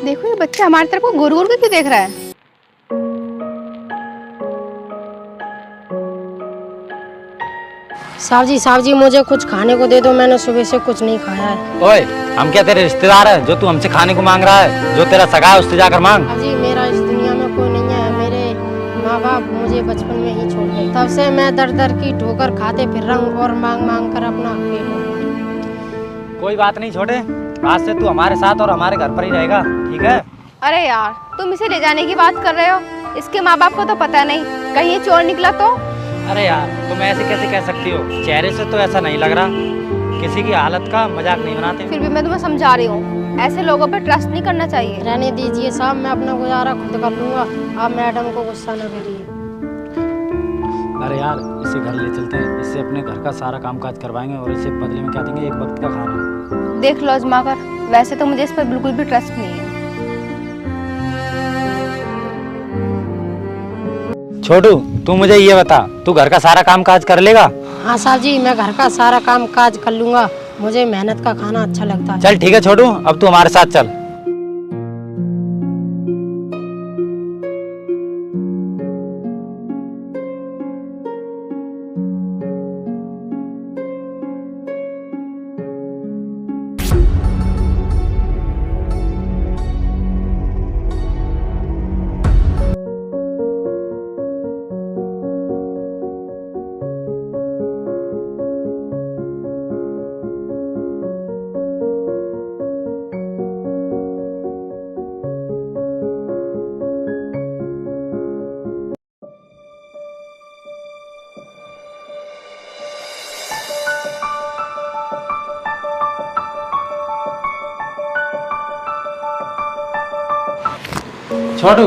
देखो ये बच्चा हमारी तरफ को घूर घूर के क्यों देख रहा है। साहब जी मुझे कुछ खाने को दे दो, मैंने सुबह से कुछ नहीं खाया है। ओए, हम क्या तेरे रिश्तेदार है जो तू हमसे खाने को मांग रहा है? जो तेरा सगा है उससे जाकर मांग। साहब जी मेरा इस दुनिया में कोई नहीं है, मेरे माँ बाप मुझे बचपन में ही छोड़ गए, तब से मैं दर दर की ठोकर खाते फिर रहा हूँ और मांग मांग कर अपना पेट भरता। कोई बात नहीं छोटे, आज से तू हमारे साथ और हमारे घर पर ही रहेगा, ठीक है? अरे यार तुम इसे ले जाने की बात कर रहे हो, इसके माँ बाप को तो पता नहीं, कहीं ये चोर निकला तो। अरे यार तुम ऐसे कैसे कह सकती हो? चेहरे से तो ऐसा नहीं लग रहा। किसी की हालत का मजाक नहीं बनाते। फिर भी मैं तुम्हें समझा रही हूँ, ऐसे लोगों पर ट्रस्ट नहीं करना चाहिए। रहने दीजिए साहब, मैं अपना गुजारा खुद कर लूँगा, आप मैडम को गुस्सा न करिए। अरे यार इसे घर ले चलते हैं, इससे अपने घर का सारा काम काज करवाएंगे और इसे बदले में क्या देंगे? एक वक्त का खाना। देख लो आजमा कर, वैसे तो मुझे इस पर बिल्कुल भी ट्रस्ट नहीं है। छोटू तू मुझे ये बता, तू घर का सारा काम काज कर लेगा? हाँ साहब जी मैं घर का सारा काम काज कर लूँगा, मुझे मेहनत का खाना अच्छा लगता है। चल ठीक है छोटू, अब तू हमारे साथ चल। छोटू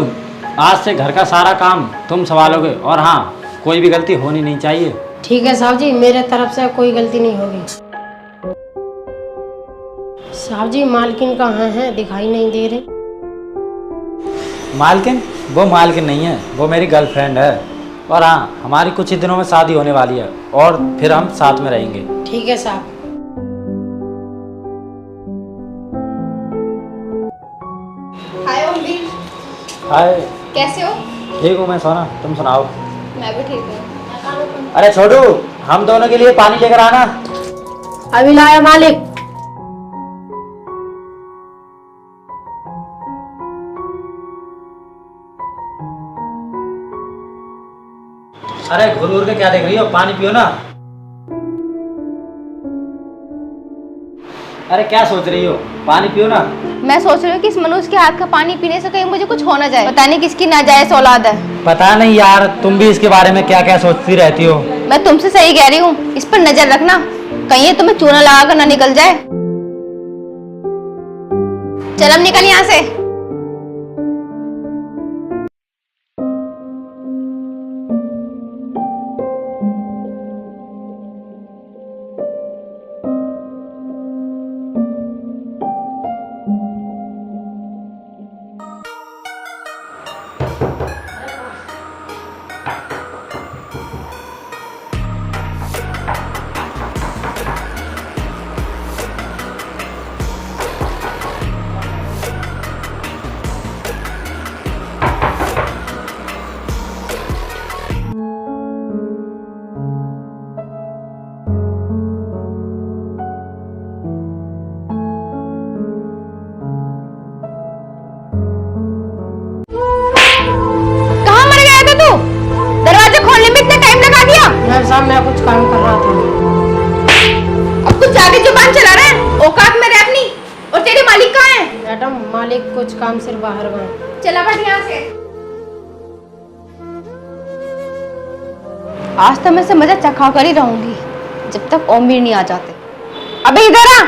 आज से घर का सारा काम तुम संभालोगे और हाँ कोई भी गलती होनी नहीं चाहिए। ठीक है साहब जी, मेरे तरफ से कोई गलती नहीं होगी। साहब जी मालकिन कहाँ है, दिखाई नहीं दे रही। मालकिन? वो मालकिन नहीं है, वो मेरी गर्लफ्रेंड है। और हाँ हमारी कुछ ही दिनों में शादी होने वाली है और फिर हम साथ में रहेंगे। ठीक है साहब। हाय मम्मी। हाय। कैसे हो? ठीक हूँ मैं सोना, तुम सुनाओ? मैं भी ठीक हूँ। अरे छोटू हम दोनों के लिए पानी लेकर आना। अभी लाया मालिक। अरे घूर घूर के क्या देख रही हो? पानी पियो ना। अरे क्या सोच रही हो? पानी पियो ना। मैं सोच रही हूँ कि इस मनुष्य के हाथ का पानी पीने से कहीं मुझे कुछ हो ना जाए, पता नहीं किसकी नाजायज औलाद है। पता नहीं यार, तुम भी इसके बारे में क्या क्या सोचती रहती हो। मैं तुमसे सही कह रही हूँ, इस पर नजर रखना, कहीं ये तुम्हें चूना लगा कर ना निकल जाए। चल अब निकल यहाँ से। मैम साहब मैं कुछ काम कर रहा था। अब कुछ ज्यादा जुबान चला रहा है, औकात में रह अपनी। और तेरे मालिक कहाँ है? मैडम मालिक कुछ काम से बाहर गए। चला बैठ यहाँ से। आज तो मैं से मजा चखा कर ही रहूंगी जब तक ओमवीर नहीं आ जाते। अबे इधर आ,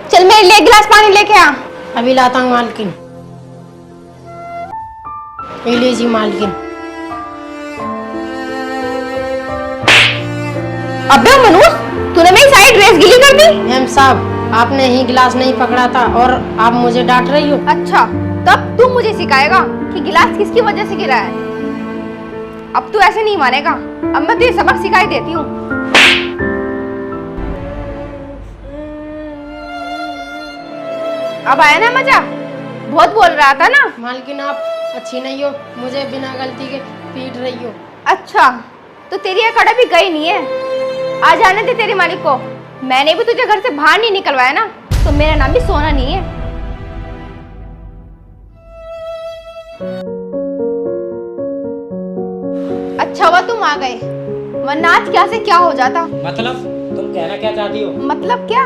चल मेरे लिए एक गिलास पानी लेके आ। अभी लाता हूँ मालकिन। ये लीजिए मालकिन। अबे मनुष्य, तूने मेरी सारी ड्रेस गीली कर दी। मैम साहब आपने ही गिलास नहीं पकड़ा था और आप मुझे डांट रही हो। अच्छा तब तू मुझे सिखाएगा कि गिलास किसकी वजह से गिरा है। अब तू ऐसे नहीं मानेगा, अब मैं तुझे सबक सिखाई देती हूँ। अब आया ना मजा? बहुत बोल रहा था ना। मालकिन आप अच्छी नहीं हो, मुझे बिना गलती के पीट रही हो। अच्छा, तो तेरी ये कड़ा भी गई नहीं है। आ जाने दे तेरे मालिक को। मैंने भी तुझे घर से बाहर नहीं निकलवाया ना, तो मेरा नाम भी सोना नहीं है। अच्छा हुआ तुम आ गए, वरना आज क्या से क्या हो जाता। मतलब तुम कहना क्या चाहती हो? मतलब क्या?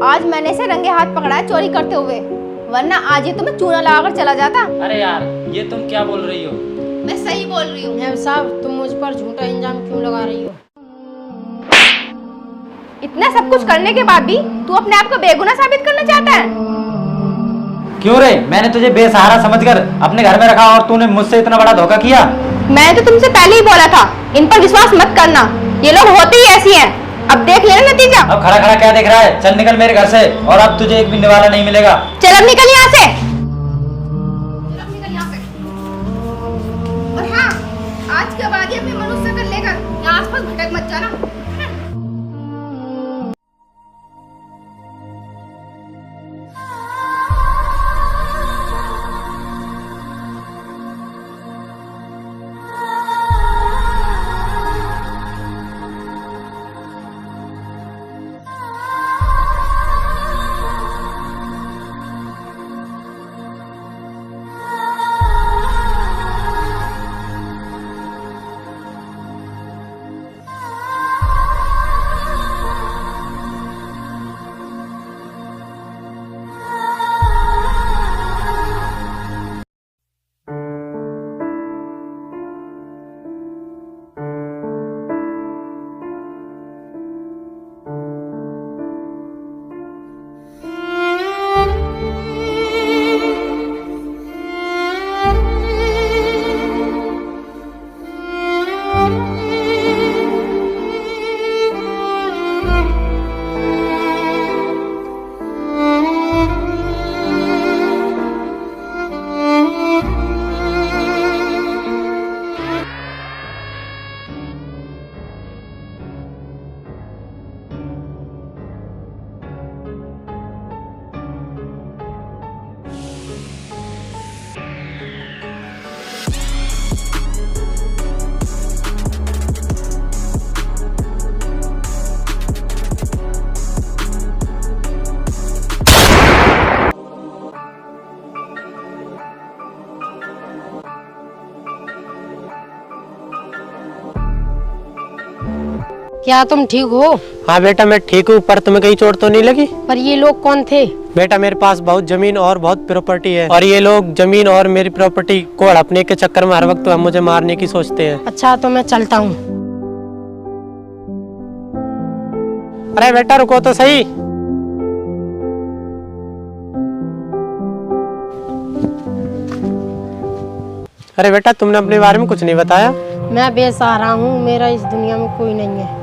आज मैंने इसे रंगे हाथ पकड़ा है चोरी करते हुए, वरना आज ही तुम्हें चूना लगाकर चला जाता। अरे यार, ये तुम क्या बोल रही हो? मैं सही बोल रही हूँ। नायब साहब, तुम मुझ पर झूठा इल्जाम क्यों लगा रही हो? इतना सब कुछ करने के बाद भी तू अपने आप को बेगुनाह साबित करना चाहता है? क्यों रे? मैंने तुझे बेसहारा समझकर अपने घर में रखा और तूने मुझसे इतना बड़ा धोखा किया। मैंने तो तुमसे पहले ही बोला था, इन पर विश्वास मत करना, ये लोग होते ही ऐसी हैं। अब देख लेना नतीजा। अब खड़ा खड़ा क्या देख रहा है? चल निकल मेरे घर से, और अब तुझे एक भी निवाला नहीं मिलेगा। चल अब निकल यहाँ से। और हाँ, आज के बाद ही अपने मनुष्य कर लेकर यहाँ आसपास भटक मत जाना। क्या तुम ठीक हो? हाँ बेटा, मैं ठीक हूँ, पर तुम्हें कहीं चोट तो नहीं लगी? पर ये लोग कौन थे? बेटा, मेरे पास बहुत जमीन और बहुत प्रॉपर्टी है, और ये लोग जमीन और मेरी प्रॉपर्टी को हड़पने के चक्कर में हर वक्त मुझे मारने की सोचते हैं। अच्छा, तो मैं चलता हूँ। अरे बेटा, रुको तो सही। अरे बेटा, तुमने अपने बारे में कुछ नहीं बताया। मैं बेसहारा हूँ, मेरा इस दुनिया में कोई नहीं है।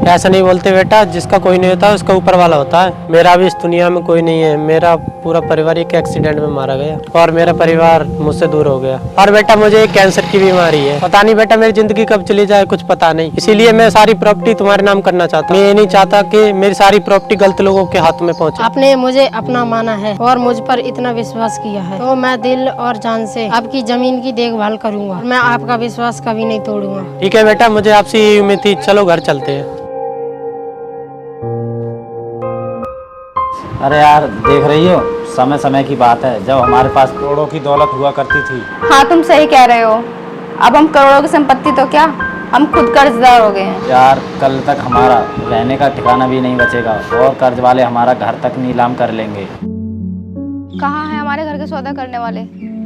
ऐसा नहीं बोलते बेटा, जिसका कोई नहीं होता उसका ऊपर वाला होता है। मेरा भी इस दुनिया में कोई नहीं है। मेरा पूरा परिवार एक एक्सीडेंट में मारा गया, और मेरा परिवार मुझसे दूर हो गया। और बेटा, मुझे एक कैंसर की बीमारी है। पता नहीं बेटा, मेरी जिंदगी कब चली जाए कुछ पता नहीं। इसीलिए मैं सारी प्रॉपर्टी तुम्हारे नाम करना चाहता हूँ। मैं ये नहीं चाहता कि मेरी सारी प्रॉपर्टी गलत लोगों के हाथ में पहुँचे। आपने मुझे अपना माना है और मुझ पर इतना विश्वास किया है, तो मैं दिल और जान से आपकी जमीन की देखभाल करूंगा। मैं आपका विश्वास कभी नहीं तोड़ूंगा। ठीक है बेटा, मुझे आपसे यही उम्मीद थी। चलो घर चलते हैं। अरे यार, देख रही हो, समय समय की बात है जब हमारे पास करोड़ों की दौलत हुआ करती थी। हाँ, तुम सही कह रहे हो। अब हम करोड़ों की संपत्ति तो क्या, हम खुद कर्जदार हो गए हैं। यार, कल तक हमारा रहने का ठिकाना भी नहीं बचेगा, और कर्ज वाले हमारा घर तक नीलाम कर लेंगे। कहाँ है हमारे घर के सौदा करने वाले?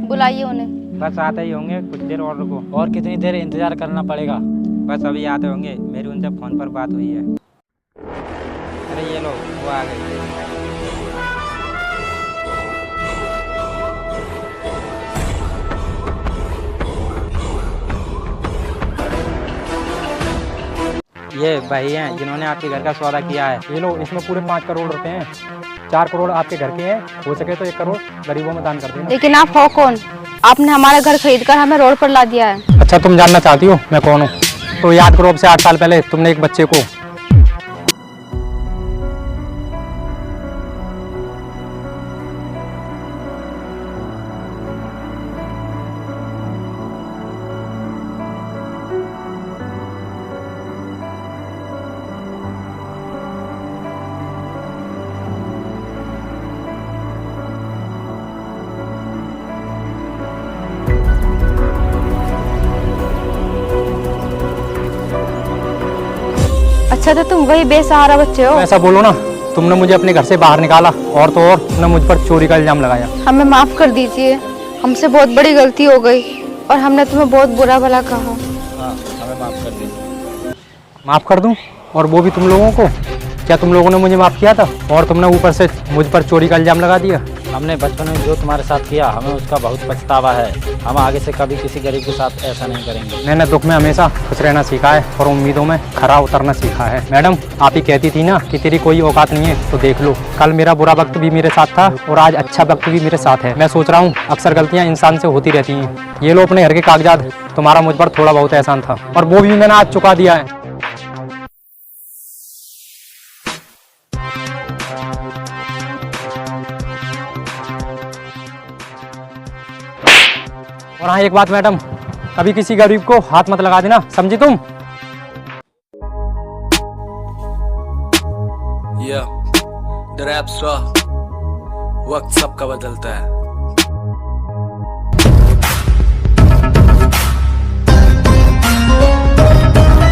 बुलाइए उन्हें। बस आते ही होंगे, कुछ देर और रुको। और कितनी देर इंतजार करना पड़ेगा? बस अभी आते होंगे, मेरी उनसे फ़ोन पर बात हुई है। अरे ये लो, वो आ गए। ये भाई हैं जिन्होंने आपके घर का सौदा किया है। ये लो, इसमें पूरे 5 करोड़ रुपए हैं। 4 करोड़ आपके घर के हैं, हो सके तो 1 करोड़ गरीबों में दान कर देना। लेकिन आप हो कौन? आपने हमारा घर खरीद कर हमें रोड पर ला दिया है। अच्छा, तुम जानना चाहती हो मैं कौन हूँ? तो याद करो, अब से 8 साल पहले तुमने एक बच्चे को अच्छा तो तुम वही बेसहारा बच्चे हो। ऐसा बोलो ना, तुमने मुझे अपने घर से बाहर निकाला और तो और तुमने मुझ पर चोरी का इल्जाम लगाया। हमें माफ कर दीजिए, हमसे बहुत बड़ी गलती हो गई और हमने तुम्हें बहुत बुरा भला कहा। हाँ, हमें माफ़ कर दीजिए। माफ़ कर दूं? और वो भी तुम लोगों को? क्या तुम लोगों ने मुझे माफ़ किया था और तुमने ऊपर से मुझ पर चोरी का इल्ज़ाम लगा दिया? हमने बचपन में जो तुम्हारे साथ किया, हमें उसका बहुत पछतावा है। हम आगे से कभी किसी गरीब के साथ ऐसा नहीं करेंगे। मैंने दुख में हमेशा खुश रहना सीखा है और उम्मीदों में खरा उतरना सीखा है। मैडम, आप ही कहती थी ना कि तेरी कोई औकात नहीं है, तो देख लो, कल मेरा बुरा वक्त भी मेरे साथ था और आज अच्छा वक्त भी मेरे साथ है। मैं सोच रहा हूँ अक्सर गलतियाँ इंसान से होती रहती हैं। ये लो अपने घर के कागजात, तुम्हारा मुझ पर थोड़ा बहुत एहसान था और वो भी मैंने आज चुका दिया है। और हाँ, एक बात मैडम, कभी किसी गरीब को हाथ मत लगा देना, समझी तुम? The rap star, वक्त सबका बदलता है।